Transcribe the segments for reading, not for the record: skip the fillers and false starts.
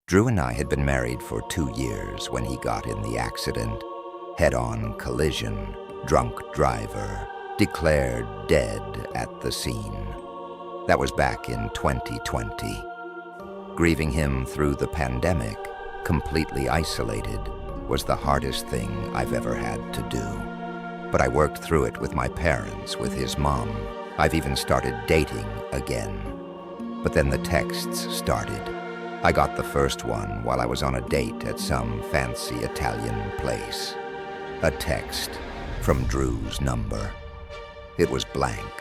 Drew and I had been married for 2 years when he got in the accident. Head-on collision, drunk driver, declared dead at the scene. That was back in 2020. Grieving him through the pandemic, completely isolated, was the hardest thing I've ever had to do. But I worked through it with my parents, with his mom. I've even started dating again. But then the texts started. I got the first one while I was on a date at some fancy Italian place. A text from Drew's number. It was blank,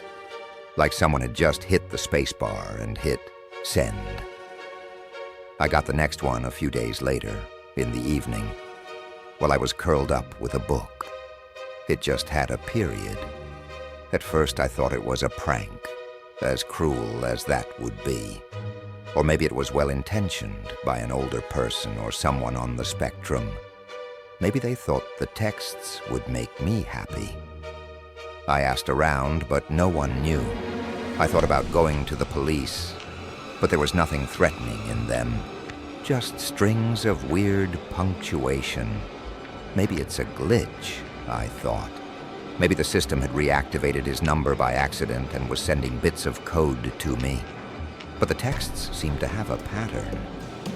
like someone had just hit the spacebar and hit send. I got the next one a few days later, in the evening, while I was curled up with a book. It just had a period. At first I thought it was a prank, as cruel as that would be. Or maybe it was well-intentioned by an older person or someone on the spectrum. Maybe they thought the texts would make me happy. I asked around, but no one knew. I thought about going to the police, but there was nothing threatening in them. Just strings of weird punctuation. Maybe it's a glitch, I thought. Maybe the system had reactivated his number by accident and was sending bits of code to me. But the texts seemed to have a pattern.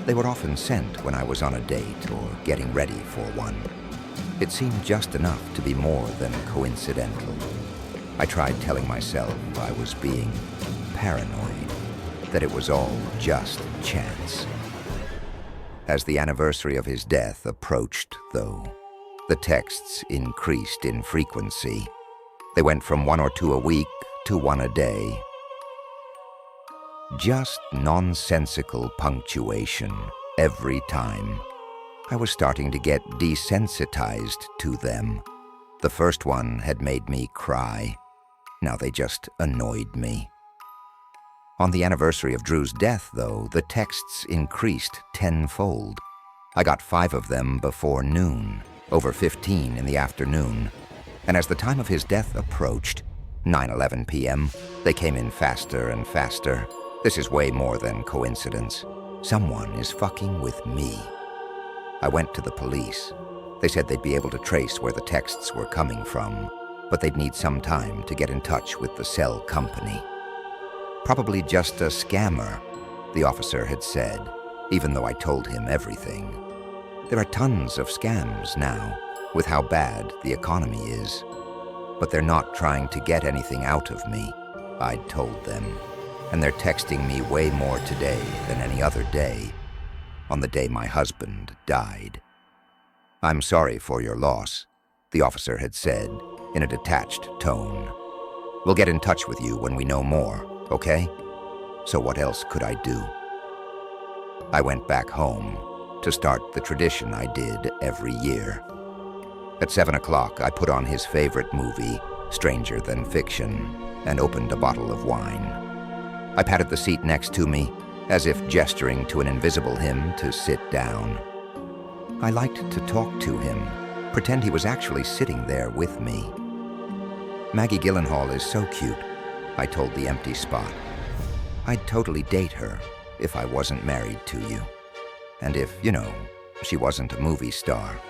They were often sent when I was on a date or getting ready for one. It seemed just enough to be more than coincidental. I tried telling myself I was being paranoid, that it was all just chance. As the anniversary of his death approached, though, the texts increased in frequency. They went from 1 or 2 a week to 1 a day. Just nonsensical punctuation every time. I was starting to get desensitized to them. The first one had made me cry. Now they just annoyed me. On the anniversary of Drew's death, though, the texts increased tenfold. I got 5 of them before noon, over 15 in the afternoon. And as the time of his death approached, 9:11 p.m., they came in faster and faster. This is way more than coincidence. Someone is fucking with me. I went to the police. They said they'd be able to trace where the texts were coming from, but they'd need some time to get in touch with the cell company. Probably just a scammer, the officer had said, even though I told him everything. There are tons of scams now, with how bad the economy is. But they're not trying to get anything out of me, I'd told them. And they're texting me way more today than any other day, on the day my husband died. I'm sorry for your loss, the officer had said, in a detached tone. We'll get in touch with you when we know more, okay? So what else could I do? I went back home to start the tradition I did every year. At 7 o'clock, I put on his favorite movie, Stranger Than Fiction, and opened a bottle of wine. I patted the seat next to me, as if gesturing to an invisible him to sit down. I liked to talk to him, pretend he was actually sitting there with me. Maggie Gyllenhaal is so cute, I told the empty spot. I'd totally date her if I wasn't married to you. And if, she wasn't a movie star.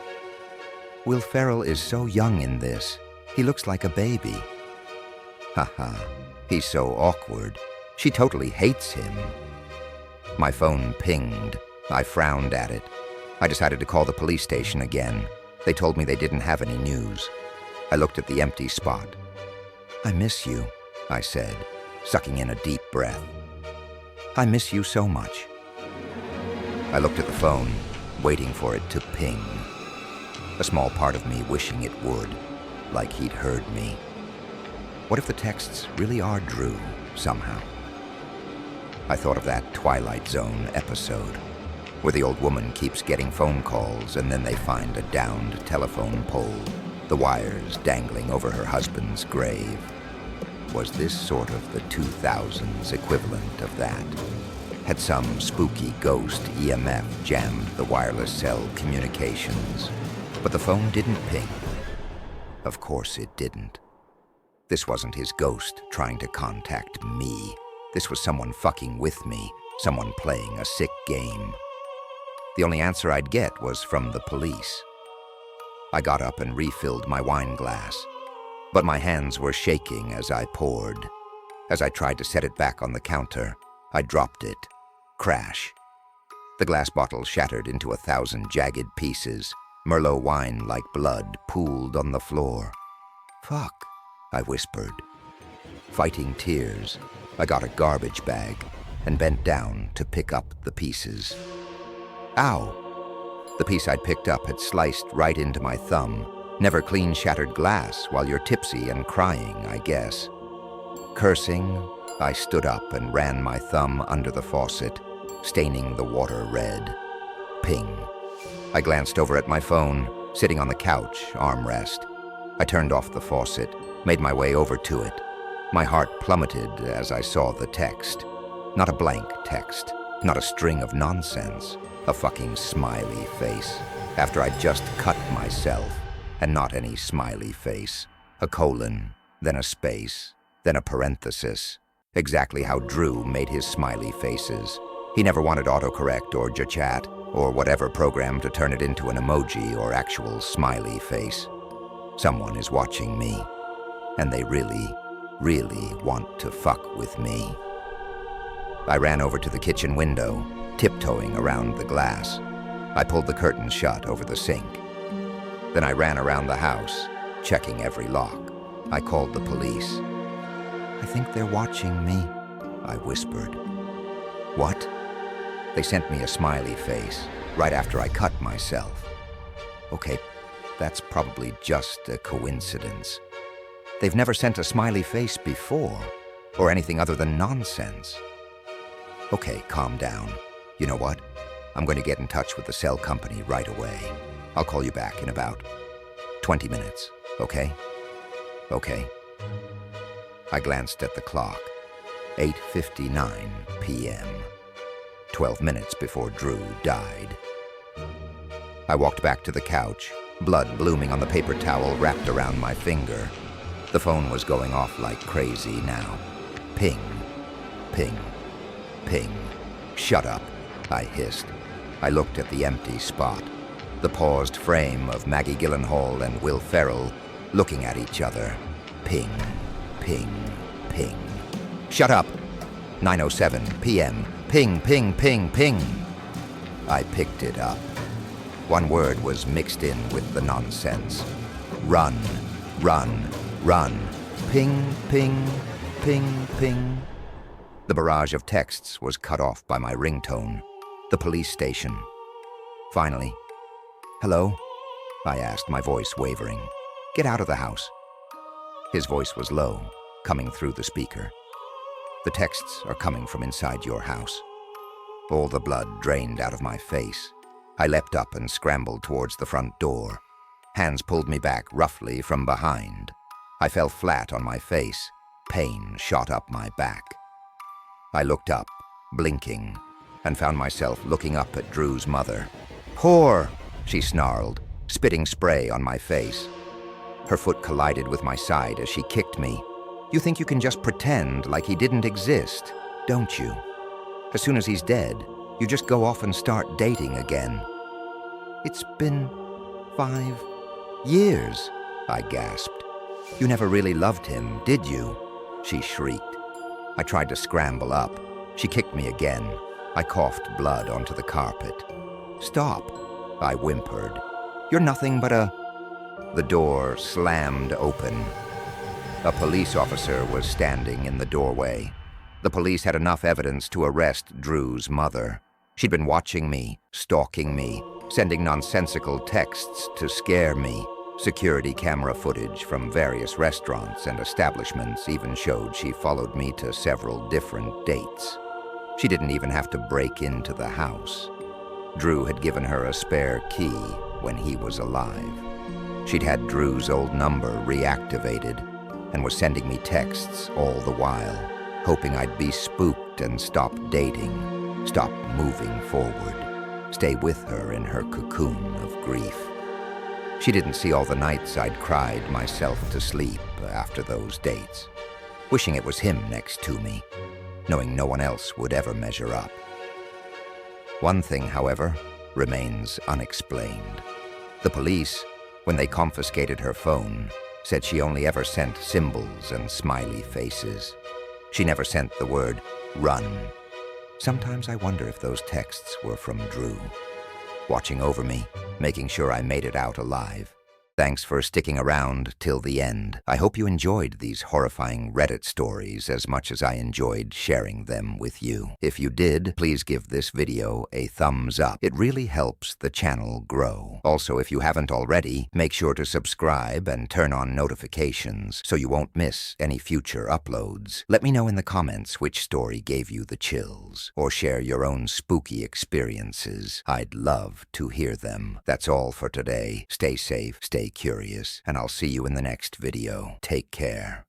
Will Ferrell is so young in this. He looks like a baby. Haha, he's so awkward. She totally hates him. My phone pinged. I frowned at it. I decided to call the police station again. They told me they didn't have any news. I looked at the empty spot. I miss you, I said, sucking in a deep breath. I miss you so much. I looked at the phone, waiting for it to ping. A small part of me wishing it would, like he'd heard me. What if the texts really are Drew, somehow? I thought of that Twilight Zone episode, where the old woman keeps getting phone calls and then they find a downed telephone pole, the wires dangling over her husband's grave. Was this sort of the 2000s equivalent of that? Had some spooky ghost EMF jammed the wireless cell communications? But the phone didn't ping. Of course it didn't. This wasn't his ghost trying to contact me. This was someone fucking with me, someone playing a sick game. The only answer I'd get was from the police. I got up and refilled my wine glass, but my hands were shaking as I poured. As I tried to set it back on the counter, I dropped it. Crash. The glass bottle shattered into 1,000 jagged pieces. Merlot wine like blood pooled on the floor. "Fuck," I whispered. Fighting tears, I got a garbage bag and bent down to pick up the pieces. Ow! The piece I'd picked up had sliced right into my thumb. Never clean shattered glass while you're tipsy and crying, I guess. Cursing, I stood up and ran my thumb under the faucet, staining the water red. Ping. I glanced over at my phone, sitting on the couch, armrest. I turned off the faucet, made my way over to it. My heart plummeted as I saw the text. Not a blank text, not a string of nonsense. A fucking smiley face. After I'd just cut myself, and not any smiley face. A colon, then a space, then a parenthesis. Exactly how Drew made his smiley faces. He never wanted autocorrect or JChat or whatever program to turn it into an emoji or actual smiley face. Someone is watching me, and they really, really want to fuck with me. I ran over to the kitchen window, tiptoeing around the glass. I pulled the curtain shut over the sink. Then I ran around the house, checking every lock. I called the police. "I think they're watching me," I whispered. "What?" They sent me a smiley face right after I cut myself. Okay, that's probably just a coincidence. They've never sent a smiley face before, or anything other than nonsense. Okay, calm down. You know what? I'm going to get in touch with the cell company right away. I'll call you back in about 20 minutes, okay? Okay. I glanced at the clock. 8:59 p.m. 12 minutes before Drew died. I walked back to the couch, blood blooming on the paper towel wrapped around my finger. The phone was going off like crazy now. Ping, ping, ping. "Shut up," I hissed. I looked at the empty spot, the paused frame of Maggie Gyllenhaal and Will Ferrell looking at each other. Ping, ping, ping. "Shut up!" 9:07 p.m. Ping, ping, ping, ping. I picked it up. One word was mixed in with the nonsense. Run, run, run. Ping, ping, ping, ping. The barrage of texts was cut off by my ringtone. The police station. Finally. "Hello?" I asked, my voice wavering. "Get out of the house." His voice was low, coming through the speaker. "The texts are coming from inside your house." All the blood drained out of my face. I leapt up and scrambled towards the front door. Hands pulled me back roughly from behind. I fell flat on my face. Pain shot up my back. I looked up, blinking, and found myself looking up at Drew's mother. "Whore!" she snarled, spitting spray on my face. Her foot collided with my side as she kicked me. "You think you can just pretend like he didn't exist, don't you? As soon as he's dead, you just go off and start dating again." "It's been 5 years, I gasped. "You never really loved him, did you?" she shrieked. I tried to scramble up. She kicked me again. I coughed blood onto the carpet. "Stop," I whimpered. "You're nothing but a—" The door slammed open. A police officer was standing in the doorway. The police had enough evidence to arrest Drew's mother. She'd been watching me, stalking me, sending nonsensical texts to scare me. Security camera footage from various restaurants and establishments even showed she followed me to several different dates. She didn't even have to break into the house. Drew had given her a spare key when he was alive. She'd had Drew's old number reactivated and was sending me texts all the while, hoping I'd be spooked and stop dating, stop moving forward, stay with her in her cocoon of grief. She didn't see all the nights I'd cried myself to sleep after those dates, wishing it was him next to me, knowing no one else would ever measure up. One thing, however, remains unexplained. The police, when they confiscated her phone, said she only ever sent symbols and smiley faces. She never sent the word run. Sometimes I wonder if those texts were from Drew, watching over me, making sure I made it out alive. Thanks for sticking around till the end. I hope you enjoyed these horrifying Reddit stories as much as I enjoyed sharing them with you. If you did, please give this video a thumbs up. It really helps the channel grow. Also, if you haven't already, make sure to subscribe and turn on notifications so you won't miss any future uploads. Let me know in the comments which story gave you the chills, or share your own spooky experiences. I'd love to hear them. That's all for today. Stay safe, stay curious, and I'll see you in the next video. Take care.